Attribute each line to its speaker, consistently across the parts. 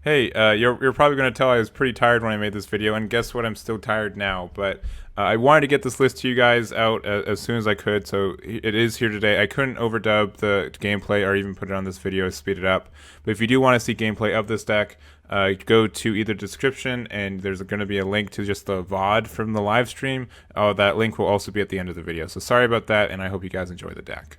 Speaker 1: Hey, you're probably going to tell I was pretty tired when I made this video, and guess what? I'm still tired now, but I wanted to get this list to you guys out as soon as I could, so it is here today. I couldn't overdub the gameplay or even put it on this video, speed it up, but if you do want to see gameplay of this deck, go to either description, and there's going to be a link to just the VOD from the live stream. That link will also be at the end of the video, so sorry about that, and I hope you guys enjoy the deck.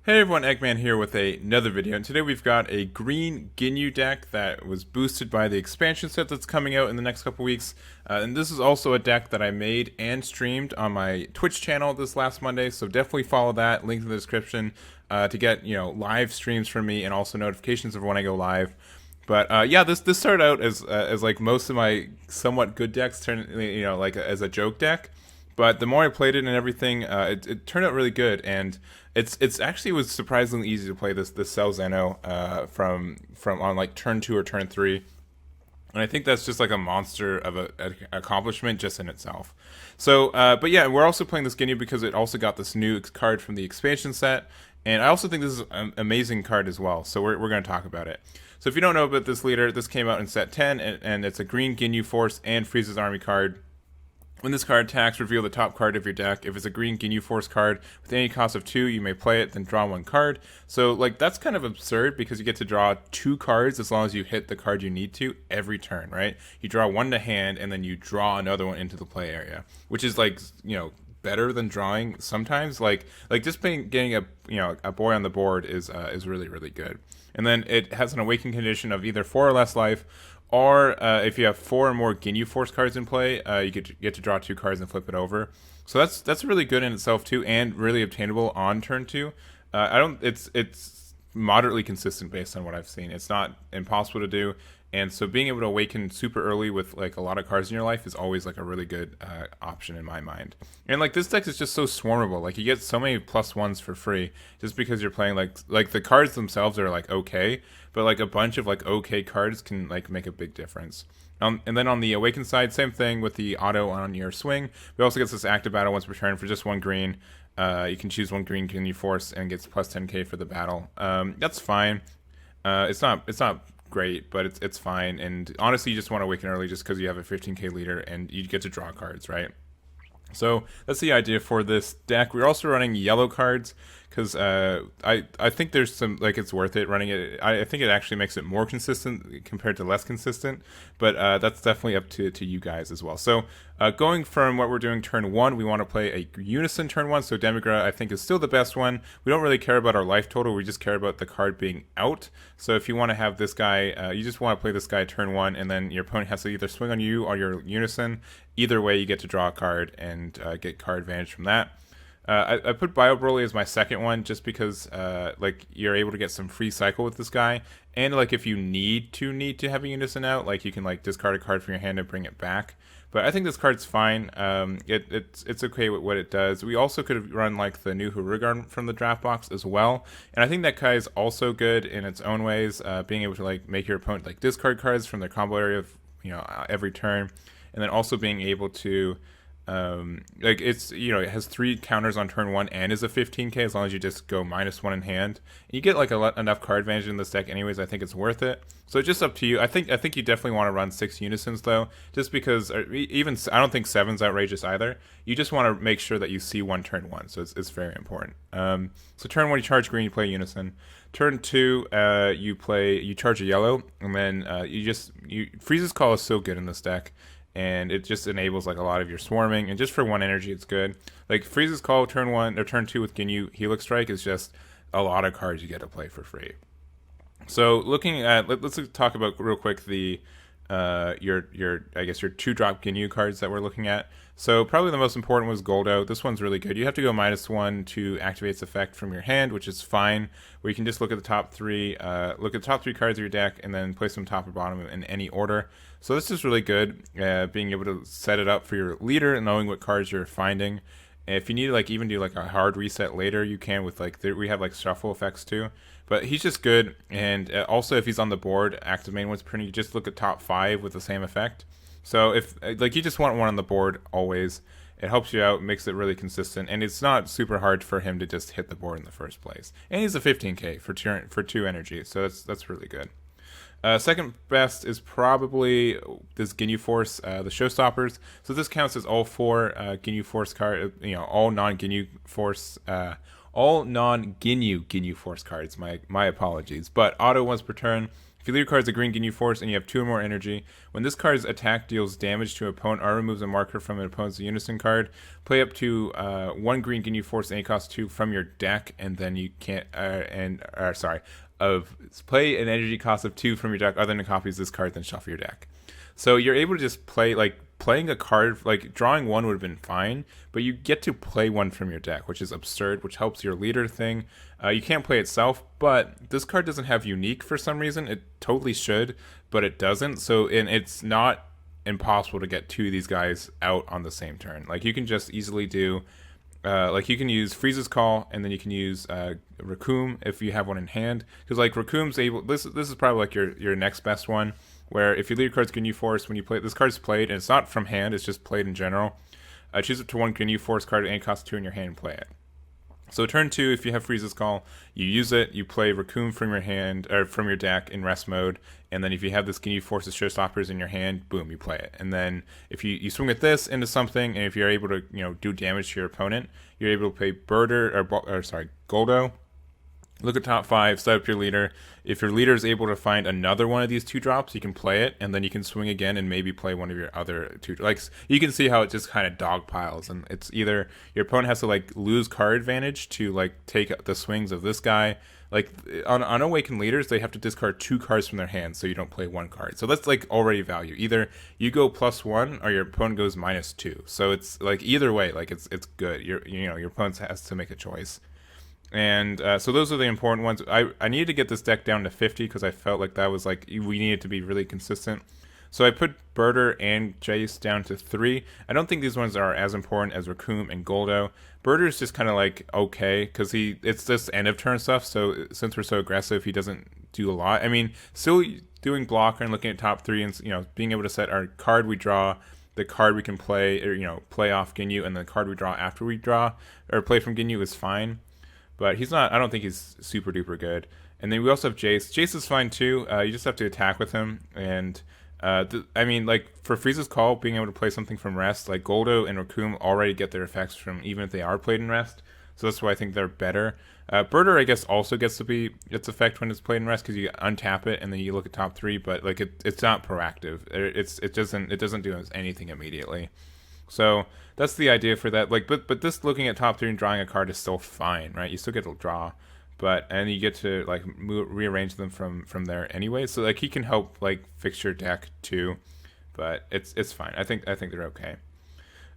Speaker 1: Hey everyone, Egman here with another video, and today we've got a green Ginyu deck that was boosted by the expansion set that's coming out in the next couple weeks, and this is also a deck that I made and streamed on my Twitch channel this last Monday, so definitely follow that, link in the description, to get, live streams from me and also notifications of when I go live. But yeah, this started out as like most of my somewhat good decks turned, like as a joke deck. But the more I played it and everything, it turned out really good, and it's actually was surprisingly easy to play this Cell Xeno from on like turn 2 or turn 3, and I think that's just like a monster of an accomplishment just in itself. So, but yeah, we're also playing this Ginyu because it also got this new card from the expansion set, and I also think this is an amazing card as well. So we're going to talk about it. So if you don't know about this leader, this came out in set 10, and it's a green Ginyu Force and Freeze's Army card. When this card attacks, reveal the top card of your deck. If it's a green Ginyu Force card with any cost of 2, you may play it, then draw 1 card. So, like, that's kind of absurd because you get to draw 2 cards as long as you hit the card you need to every turn, right? You draw 1 to hand, and then you draw another one into the play area, which is, like, better than drawing sometimes. Like just getting a boy on the board is really, really good. And then it has an awaken condition of either 4 or less life, or if you have 4 or more Ginyu Force cards in play, you get to draw 2 cards and flip it over. So that's really good in itself too, and really obtainable on turn 2. It's moderately consistent based on what I've seen. It's not impossible to do, and so being able to awaken super early with like a lot of cards in your life is always like a really good option in my mind. And like this deck is just so swarmable. Like you get so many +1s for free just because you're playing like the cards themselves are like okay, but like a bunch of like okay cards can like make a big difference. And then on the awaken side, same thing with the auto on your swing. We also get this active battle once per turn for just 1 green. You can choose 1 green Ginyu Force and gets +10k for the battle. That's fine. It's not great, but it's fine. And honestly, you just want to awaken early just because you have a 15k leader and you get to draw cards, right? So that's the idea for this deck. We're also running yellow cards because I think there's some, like, it's worth it running it. I think it actually makes it more consistent compared to less consistent, but that's definitely up to you guys as well. So going from what we're doing turn 1, we want to play a unison turn 1. So Demigra I think is still the best one. We don't really care about our life total. We just care about the card being out. So if you want to have this guy, you just want to play this guy turn 1, and then your opponent has to either swing on you or your unison. Either way, you get to draw a card and get card advantage from that. I put Bio Broly as my second one just because like you're able to get some free cycle with this guy, and like if you need to have a unison out, like you can like discard a card from your hand and bring it back. But I think this card's fine. It's okay with what it does. We also could have run like the new Harugan from the draft box as well, and I think that guy is also good in its own ways. Being able to like make your opponent like discard cards from their combo area, every turn. And then also being able to, like it's, it has 3 counters on turn 1 and is a 15k as long as you just go -1 in hand. And you get like enough card advantage in this deck anyways. I think it's worth it. So it's just up to you. I think you definitely want to run 6 unisons though, just because even I don't think 7's outrageous either. You just want to make sure that you see 1 turn 1, so it's very important. So turn 1 you charge green, you play unison. Turn 2 you charge a yellow, and then Freeze's Call is so good in this deck. And it just enables like a lot of your swarming, and just for 1 energy it's good. Like Freeze's Call turn 1 or turn 2 with Ginyu Helix Strike is just a lot of cards you get to play for free. So looking at, let's talk about real quick the your I guess your 2-drop Ginyu cards that we're looking at. So probably the most important was Goldo. This one's really good. You have to go -1 to activate its effect from your hand, which is fine. Where you can just look at the top 3, cards of your deck, and then place them top or bottom in any order. So this is really good. Being able to set it up for your leader and knowing what cards you're finding. If you need to like even do like a hard reset later, you can with like we have like shuffle effects too. But he's just good, and also if he's on the board, active main one's printing. You just look at top 5 with the same effect. So if like you just want 1 on the board always, It helps you out, makes it really consistent, and it's not super hard for him to just hit the board in the first place. And he's a 15k for 2 energy, so that's really good. Second best is probably this Ginyu Force, the Showstoppers. So this counts as all 4 Ginyu Force cards, all non-Ginyu Force, all non-Ginyu Force cards. My apologies. But auto once per turn. If you lead your card as a green Ginyu Force and you have 2 or more energy, when this card's attack deals damage to an opponent or removes a marker from an opponent's unison card, play up to 1 green Ginyu Force and cost 2 from your deck, and then you can't play an energy cost of 2 from your deck other than copies this card, then shuffle your deck. So you're able to just play, playing a card, drawing 1 would have been fine, but you get to play 1 from your deck, which is absurd, which helps your leader thing. You can't play itself, but this card doesn't have unique for some reason. It totally should, but it doesn't. So, and it's not impossible to get 2 of these guys out on the same turn. You can just easily do, you can use Freeze's Call, and then you can use Raccoon if you have one in hand. Because Raccoon's able, this is probably your next best one, where if you lead your card's Ginyu Force, when you play, this card's played, and it's not from hand, it's just played in general. Choose up to 1 Ginyu Force card and cost 2 in your hand and play it. So turn 2, if you have Freeze's Call, you use it, you play Raccoon from your hand, or from your deck in rest mode, and then if you have this Ginyu Force's Showstoppers in your hand, boom, you play it. And then if you swing with this into something, and if you're able to do damage to your opponent, you're able to play Goldo. Look at top 5, set up your leader. If your leader is able to find another one of these 2 drops, you can play it, and then you can swing again and maybe play one of your other 2. You can see how it just kind of dog piles, and it's either your opponent has to lose card advantage to take the swings of this guy. On Awakened leaders, they have to discard 2 cards from their hands, so you don't play 1 card. So that's already value. Either you go +1 or your opponent goes -2. So it's either way, it's good. Your opponent has to make a choice. And so those are the important ones. I needed to get this deck down to 50 because I felt like that was we needed to be really consistent. So I put Birder and Jace down to 3. I don't think these ones are as important as Raccoon and Goldo. Birder's just kind of okay because it's this end of turn stuff. So since we're so aggressive, he doesn't do a lot. I mean, still doing blocker and looking at top 3 and being able to set our card we draw, the card we can play, or play off Ginyu, and the card we draw after we draw or play from Ginyu is fine. But he's not, I don't think he's super duper good. And then we also have Jace. Jace is fine too. You just have to attack with him. And for Freeze's Call, being able to play something from rest, Goldo and Raccoon already get their effects from even if they are played in rest. So that's why I think they're better. Birder, I guess, also gets to be its effect when it's played in rest because you untap it and then you look at top 3. But it's not proactive. It doesn't do anything immediately. So that's the idea for that. But this looking at top 3 and drawing a card is still fine, right? You still get to draw, and you get to rearrange them from there anyway. So he can help fix your deck too, but it's fine. I think they're okay.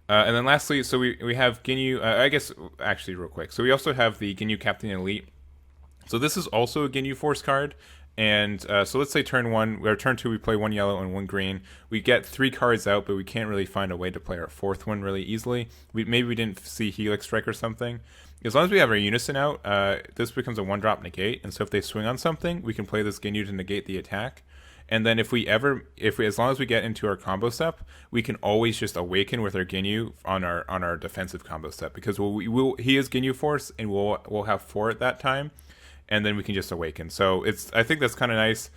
Speaker 1: And then lastly, so we have Ginyu. I guess actually real quick. So we also have the Ginyu Captain Elite. So this is also a Ginyu Force card. And so let's say turn 2 we play 1 yellow and 1 green. We get 3 cards out, but we can't really find a way to play our 4th one really easily. Maybe we didn't see Helix Strike or something. As long as we have our unison out, this becomes a 1-drop negate. And so if they swing on something, we can play this Ginyu to negate the attack. And then as long as we get into our combo step, we can always just awaken with our Ginyu on our defensive combo step because he is Ginyu Force and we'll have 4 at that time. And then we can just awaken. So I think that's kind of nice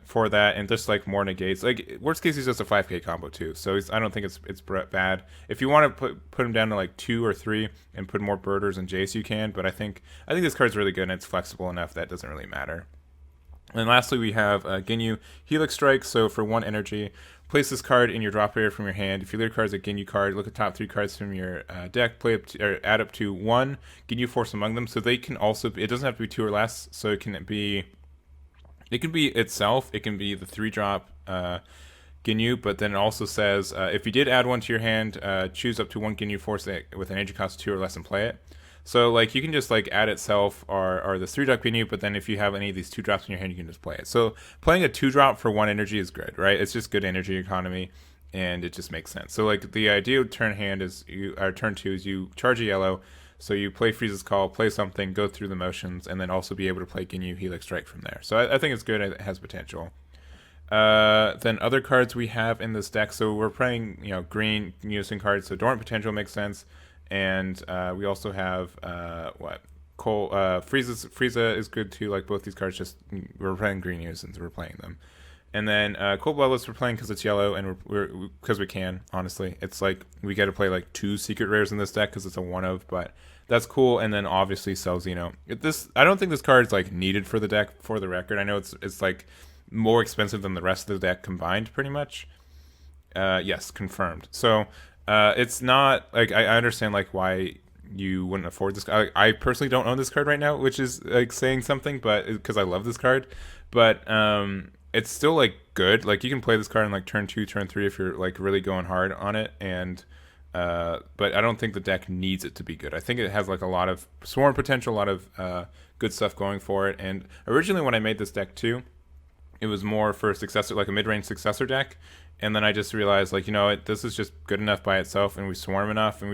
Speaker 1: for that, and just more negates. Worst case, he's just a 5k combo too. So I don't think it's bad. If you want to put him down to 2 or 3 and put more Birders and Jace, you can. But I think this card's really good and it's flexible enough that doesn't really matter. And lastly, we have Ginyu Helix Strike. So for 1 energy, place this card in your drop area from your hand. If your leader card is a Ginyu card, look at top 3 cards from your deck, add up to 1 Ginyu Force among them. So they can also, it doesn't have to be 2 or less. So it can be itself. It can be the 3-drop Ginyu, but then it also says if you did add 1 to your hand, choose up to 1 Ginyu Force with an energy cost 2 or less and play it. So you can just add itself or the 3-drop Ginyu, but then if you have any of these 2 drops in your hand, you can just play it. So playing a 2-drop for 1 energy is good, right? It's just good energy economy, and it just makes sense. So the ideal turn 2 is you charge a yellow, so you play Freeze's Call, play something, go through the motions, and then also be able to play Ginyu Helix Strike from there. So I think it's good. It has potential. Then other cards we have in this deck. So we're playing, green unison cards. So Dormant Potential makes sense, and we also have what Frieza is good too. Like both these cards, just we're playing green unisons. We're playing them, and then Cold Bloodless we're playing because it's yellow, and we're because we can. Honestly, it's like we get to play like 2 secret rares in this deck because it's a one of, but that's cool. And then obviously Xeno. I don't think this card is like needed for the deck. For the record, I know it's like more expensive than the rest of the deck combined, pretty much. Yes, confirmed. So it's not like I understand like why you wouldn't afford this. I personally don't own this card right now, which is like saying something, but because I love this card, but it's still like good. Like you can play this card in like turn 2, turn 3 if you're like really going hard on it, and but I don't think the deck needs it to be good. I think it has like a lot of swarm potential, a lot of good stuff going for it. And originally when I made this deck too, it was more for a successor, like a mid-range successor deck. And then I just realized, like, this is just good enough by itself, and we swarm enough, and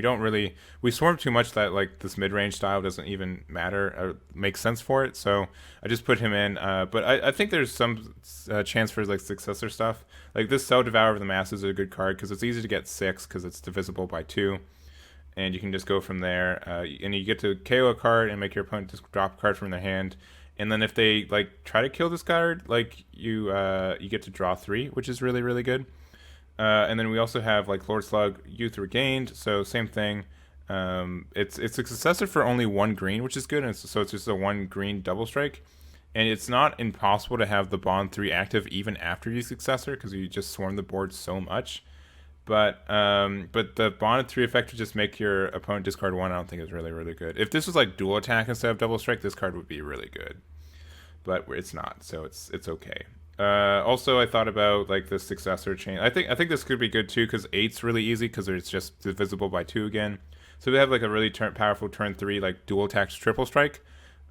Speaker 1: we swarm too much that, like, this mid-range style doesn't even matter or make sense for it. So I just put him in. But I think there's some chance for, like, successor stuff. Like, this Cell Devourer of the Masses is a good card, because it's easy to get 6, because it's divisible by 2. And you can just go from there. And you get to KO a card and make your opponent just drop a card from their hand. And then if they like try to kill this card, like you get to draw 3, which is really, really good. And then we also have like Lord Slug, Youth Regained. So same thing. It's a successor for only 1 green, which is good. And so it's just a 1 green double strike. And it's not impossible to have the Bond 3 active even after you successor, because you just swarm the board so much. But the bonded 3 effect to just make your opponent discard 1, I don't think is really, really good. If this was like dual attack instead of double strike, this card would be really good. But it's not, so it's okay. Also, I thought about like the successor chain. I think this could be good too, because 8's really easy because it's just divisible by 2 again. So we have like a really powerful turn 3 like dual attack triple strike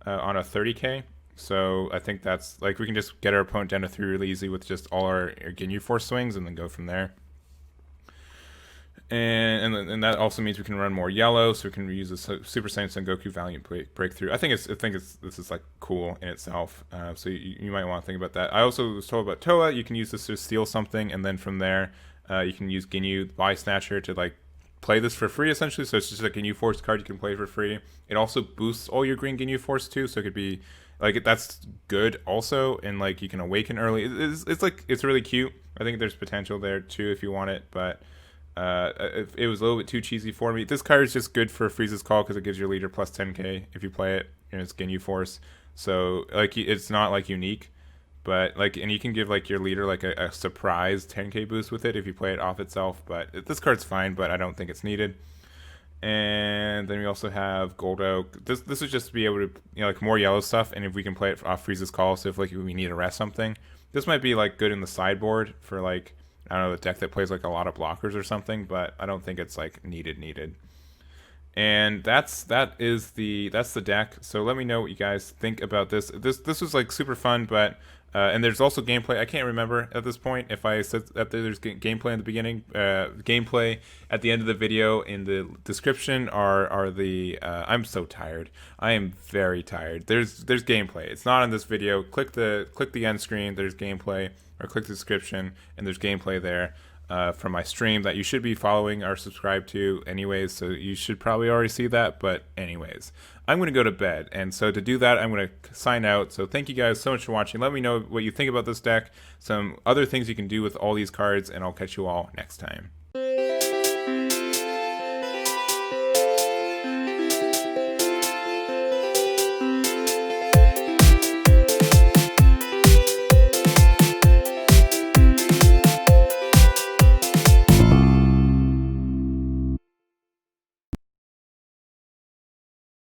Speaker 1: on a 30k. So I think that's like we can just get our opponent down to 3 really easy with just all our Ginyu Force swings and then go from there. And that also means we can run more yellow, so we can use a Super Saiyan Son Goku Valiant Breakthrough. I think this is like cool in itself. So you might want to think about that. I also was told about Toa. You can use this to steal something, and then from there, you can use Ginyu Body Snatcher to like play this for free essentially. So it's just like a Ginyu Force card you can play for free. It also boosts all your green Ginyu Force too, so it could be like that's good also, and like you can awaken early. It's really cute. I think there's potential there too if you want it, but. It was a little bit too cheesy for me. This card is just good for Frieza's Call because it gives your leader plus 10k if you play it, and it's Ginyu Force. So like it's not like unique, but like and you can give like your leader like a surprise 10k boost with it if you play it off itself. But this card's fine, but I don't think it's needed. And then we also have Gold Oak. This is just to be able to like more yellow stuff, and if we can play it off Frieza's Call, so if like we need to rest something, this might be like good in the sideboard for like. I don't know, a deck that plays like a lot of blockers or something, but I don't think it's like needed. And that's the deck. So let me know what you guys think about this. This was like super fun, but and there's also gameplay. I can't remember at this point if I said that there's gameplay in the beginning. Gameplay at the end of the video in the description are the. I'm so tired. I am very tired. There's gameplay. It's not in this video. Click the end screen. There's gameplay. Or click the description, and there's gameplay there from my stream that you should be following or subscribed to anyways, so you should probably already see that, but anyways. I'm going to go to bed, and so to do that, I'm going to sign out. So thank you guys so much for watching. Let me know what you think about this deck, some other things you can do with all these cards, and I'll catch you all next time.